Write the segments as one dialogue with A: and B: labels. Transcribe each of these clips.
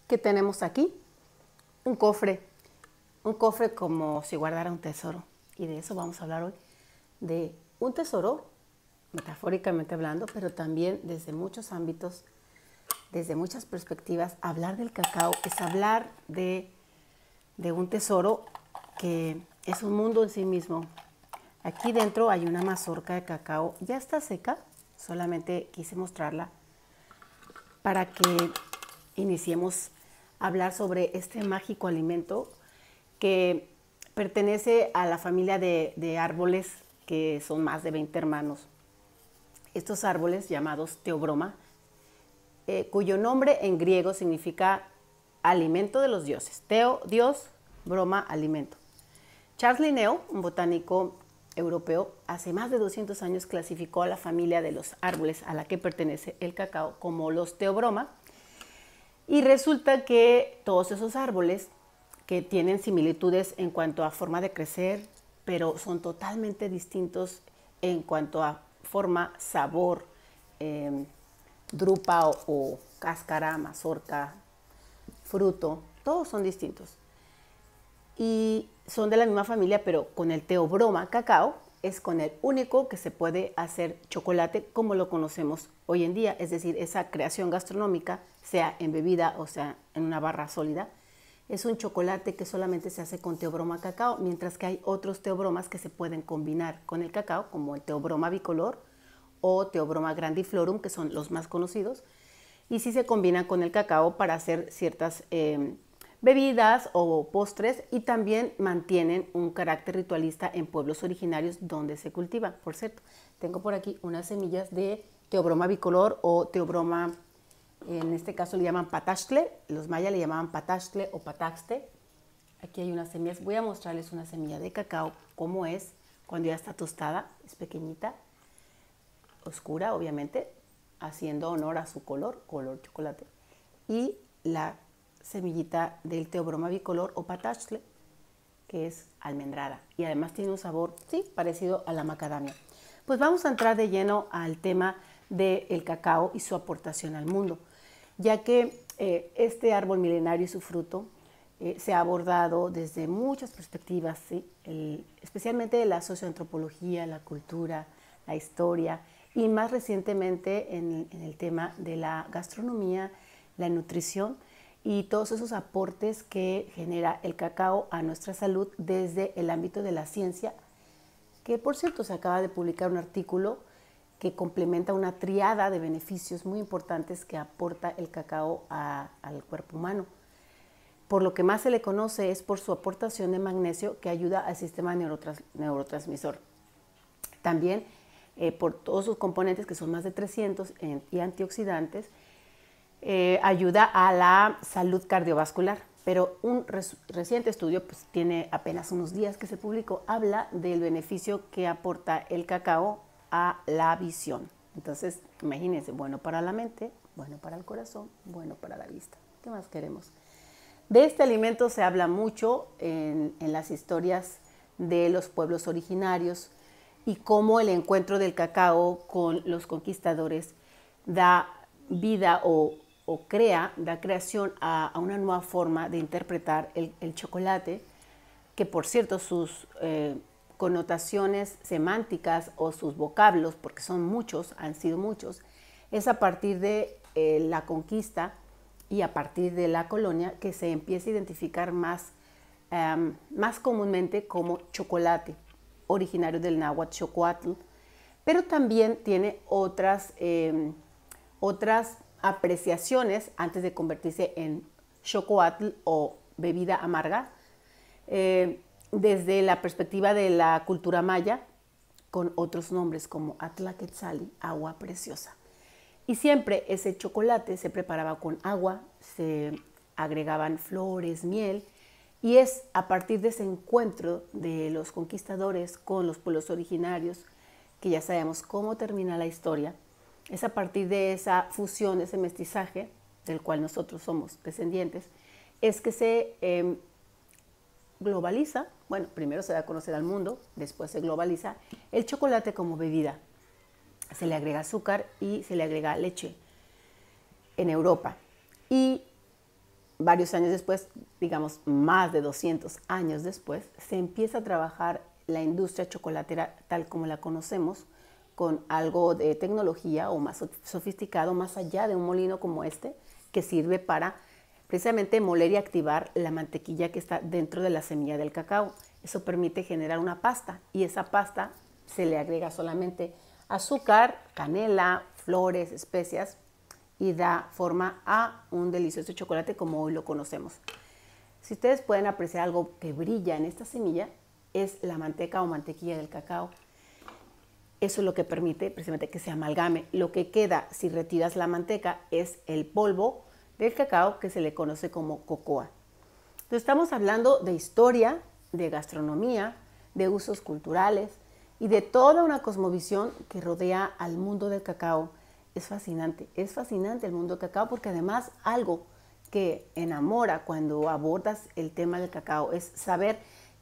A: ¿Qué tenemos aquí? Un cofre como si guardara un tesoro. Y de eso vamos a hablar hoy, de un tesoro, metafóricamente hablando, pero también desde muchos ámbitos, desde muchas perspectivas. Hablar del cacao es hablar de un tesoro que es un mundo en sí mismo. Aquí dentro hay una mazorca de cacao, ya está seca, solamente quise mostrarla para que iniciemos a hablar sobre este mágico alimento que pertenece a la familia de árboles que son más de 20 hermanos. Estos árboles llamados teobroma, cuyo nombre en griego significa alimento de los dioses. Teo, Dios, broma, alimento. Charles Linneo, un botánico europeo, hace más de 200 años clasificó a la familia de los árboles a la que pertenece el cacao como los teobroma. Y resulta que todos esos árboles que tienen similitudes en cuanto a forma de crecer, pero son totalmente distintos en cuanto a forma, sabor, drupa o cáscara, mazorca, fruto, todos son distintos. Y son de la misma familia, pero con el teobroma cacao es con el único que se puede hacer chocolate como lo conocemos hoy en día, es decir, esa creación gastronómica, sea en bebida o sea en una barra sólida, es un chocolate que solamente se hace con teobroma cacao, mientras que hay otros teobromas que se pueden combinar con el cacao, como el teobroma bicolor o teobroma grandiflorum, que son los más conocidos, y sí se combinan con el cacao para hacer ciertas bebidas o postres, y también mantienen un carácter ritualista en pueblos originarios donde se cultiva. Por cierto, tengo por aquí unas semillas de teobroma bicolor o teobroma, en este caso le llaman pataxtle, los mayas le llamaban pataxtle o pataxte. Aquí hay unas semillas, voy a mostrarles una semilla de cacao, cómo es cuando ya está tostada, es pequeñita, oscura obviamente, haciendo honor a su color chocolate, y la semillita del teobroma bicolor o pataxtle, que es almendrada y además tiene un sabor, sí, parecido a la macadamia. Pues vamos a entrar de lleno al tema del cacao y su aportación al mundo, ya que este árbol milenario y su fruto se ha abordado desde muchas perspectivas, ¿sí? Especialmente de la socioantropología, la cultura, la historia, y más recientemente en el tema de la gastronomía, la nutrición y todos esos aportes que genera el cacao a nuestra salud desde el ámbito de la ciencia, que por cierto se acaba de publicar un artículo que complementa una triada de beneficios muy importantes que aporta el cacao al cuerpo humano. Por lo que más se le conoce es por su aportación de magnesio, que ayuda al sistema neurotransmisor. También por todos sus componentes, que son más de 300, y antioxidantes, ayuda a la salud cardiovascular. Pero un reciente estudio, pues tiene apenas unos días que se publicó, habla del beneficio que aporta el cacao a la visión. Entonces, imagínense, bueno para la mente, bueno para el corazón, bueno para la vista. ¿Qué más queremos? De este alimento se habla mucho en las historias de los pueblos originarios y cómo el encuentro del cacao con los conquistadores da vida da creación a una nueva forma de interpretar el chocolate, que por cierto sus connotaciones semánticas o sus vocablos, porque son muchos, han sido muchos, es a partir de la conquista y a partir de la colonia que se empieza a identificar más comúnmente como chocolate, originario del náhuatl xocoatl, pero también tiene otras apreciaciones antes de convertirse en xocoatl o bebida amarga, desde la perspectiva de la cultura maya, con otros nombres como Atla Quetzali, agua preciosa. Y siempre ese chocolate se preparaba con agua, se agregaban flores, miel, y es a partir de ese encuentro de los conquistadores con los pueblos originarios, que ya sabemos cómo termina la historia, es a partir de esa fusión, de ese mestizaje, del cual nosotros somos descendientes, es que se globaliza, bueno, primero se da a conocer al mundo, después se globaliza el chocolate como bebida. Se le agrega azúcar y se le agrega leche en Europa. Y varios años después, digamos más de 200 años después, se empieza a trabajar la industria chocolatera tal como la conocemos, con algo de tecnología o más sofisticado, más allá de un molino como este, que sirve para precisamente moler y activar la mantequilla que está dentro de la semilla del cacao. Eso permite generar una pasta y esa pasta se le agrega solamente azúcar, canela, flores, especias y da forma a un delicioso chocolate como hoy lo conocemos. Si ustedes pueden apreciar algo que brilla en esta semilla, es la manteca o mantequilla del cacao. Eso es lo que permite precisamente que se amalgame. Lo que queda si retiras la manteca es el polvo del cacao que se le conoce como cocoa. Entonces estamos hablando de historia, de gastronomía, de usos culturales y de toda una cosmovisión que rodea al mundo del cacao. Es fascinante el mundo del cacao porque además algo que enamora cuando abordas el tema del cacao es saber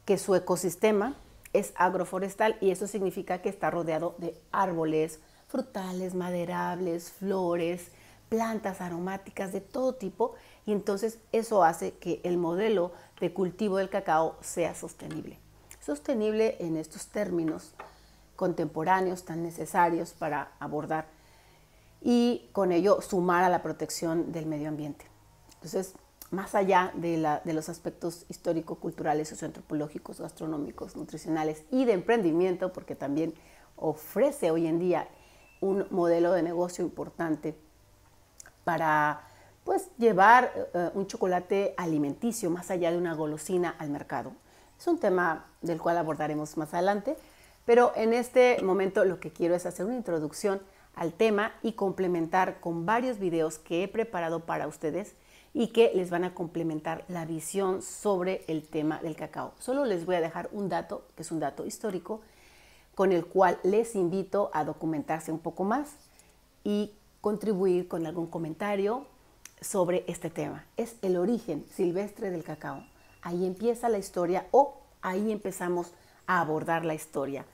A: que su ecosistema es agroforestal y eso significa que está rodeado de árboles, frutales, maderables, flores, plantas aromáticas de todo tipo y entonces eso hace que el modelo de cultivo del cacao sea sostenible. Sostenible en estos términos contemporáneos tan necesarios para abordar y con ello sumar a la protección del medio ambiente. Entonces, más allá de los aspectos histórico-culturales, socioantropológicos, gastronómicos, nutricionales y de emprendimiento, porque también ofrece hoy en día un modelo de negocio importante para pues, llevar un chocolate alimenticio más allá de una golosina al mercado. Es un tema del cual abordaremos más adelante, pero en este momento lo que quiero es hacer una introducción al tema y complementar con varios videos que he preparado para ustedes y que les van a complementar la visión sobre el tema del cacao. Solo les voy a dejar un dato, que es un dato histórico, con el cual les invito a documentarse un poco más y contribuir con algún comentario sobre este tema. Es el origen silvestre del cacao. Ahí empieza la historia o ahí empezamos a abordar la historia.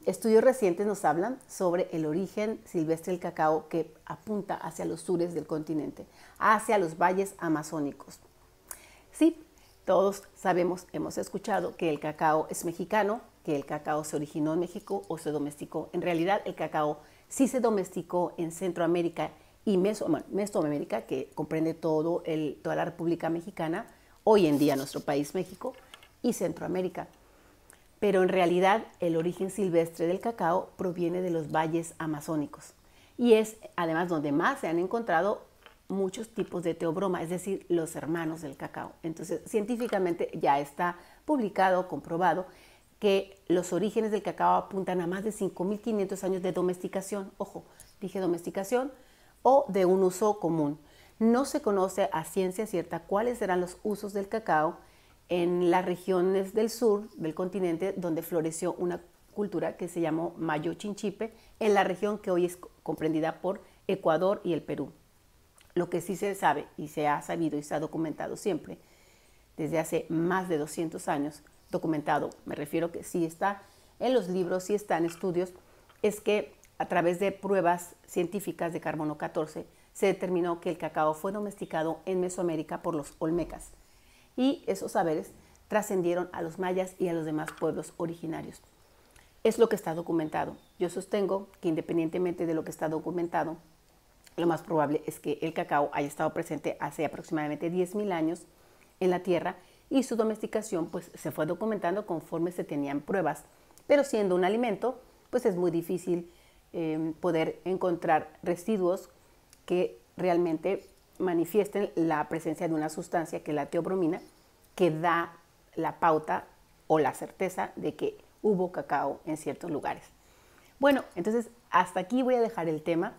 A: Estudios recientes nos hablan sobre el origen silvestre del cacao que apunta hacia los sures del continente, hacia los valles amazónicos. Sí, todos sabemos, hemos escuchado que el cacao es mexicano, que el cacao se originó en México o se domesticó. En realidad el cacao sí se domesticó en Centroamérica y Mesoamérica, que comprende toda la República Mexicana, hoy en día nuestro país México, y Centroamérica. Pero en realidad el origen silvestre del cacao proviene de los valles amazónicos y es además donde más se han encontrado muchos tipos de teobroma, es decir, los hermanos del cacao. Entonces, científicamente ya está publicado, comprobado, que los orígenes del cacao apuntan a más de 5.500 años de domesticación, ojo, dije domesticación, o de un uso común. No se conoce a ciencia cierta cuáles serán los usos del cacao en las regiones del sur del continente donde floreció una cultura que se llamó Mayo Chinchipe, en la región que hoy es comprendida por Ecuador y el Perú. Lo que sí se sabe y se ha sabido y se ha documentado siempre, desde hace más de 200 años, documentado, me refiero que sí está en los libros, sí está en estudios, es que a través de pruebas científicas de carbono 14 se determinó que el cacao fue domesticado en Mesoamérica por los olmecas. Y esos saberes trascendieron a los mayas y a los demás pueblos originarios. Es lo que está documentado. Yo sostengo que independientemente de lo que está documentado, lo más probable es que el cacao haya estado presente hace aproximadamente 10.000 años en la Tierra y su domesticación pues, se fue documentando conforme se tenían pruebas. Pero siendo un alimento, pues es muy difícil poder encontrar residuos que realmente manifiesten la presencia de una sustancia que es la teobromina, que da la pauta o la certeza de que hubo cacao en ciertos lugares. Bueno, entonces hasta aquí voy a dejar el tema,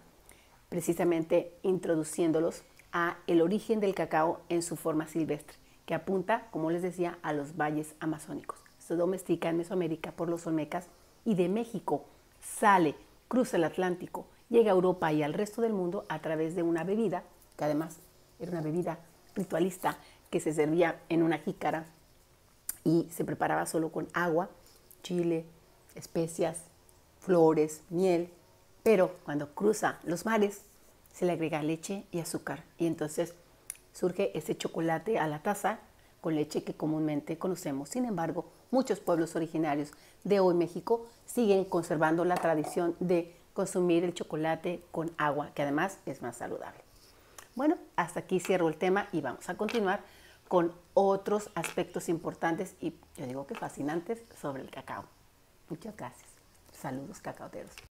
A: precisamente introduciéndolos a el origen del cacao en su forma silvestre, que apunta, como les decía, a los valles amazónicos. Se domestica en Mesoamérica por los olmecas y de México sale, cruza el Atlántico, llega a Europa y al resto del mundo a través de una bebida que además era una bebida ritualista que se servía en una jícara y se preparaba solo con agua, chile, especias, flores, miel, pero cuando cruza los mares se le agrega leche y azúcar y entonces surge ese chocolate a la taza con leche que comúnmente conocemos. Sin embargo, muchos pueblos originarios de hoy México siguen conservando la tradición de consumir el chocolate con agua, que además es más saludable. Bueno, hasta aquí cierro el tema y vamos a continuar con otros aspectos importantes y yo digo que fascinantes sobre el cacao. Muchas gracias. Saludos, cacaoteros.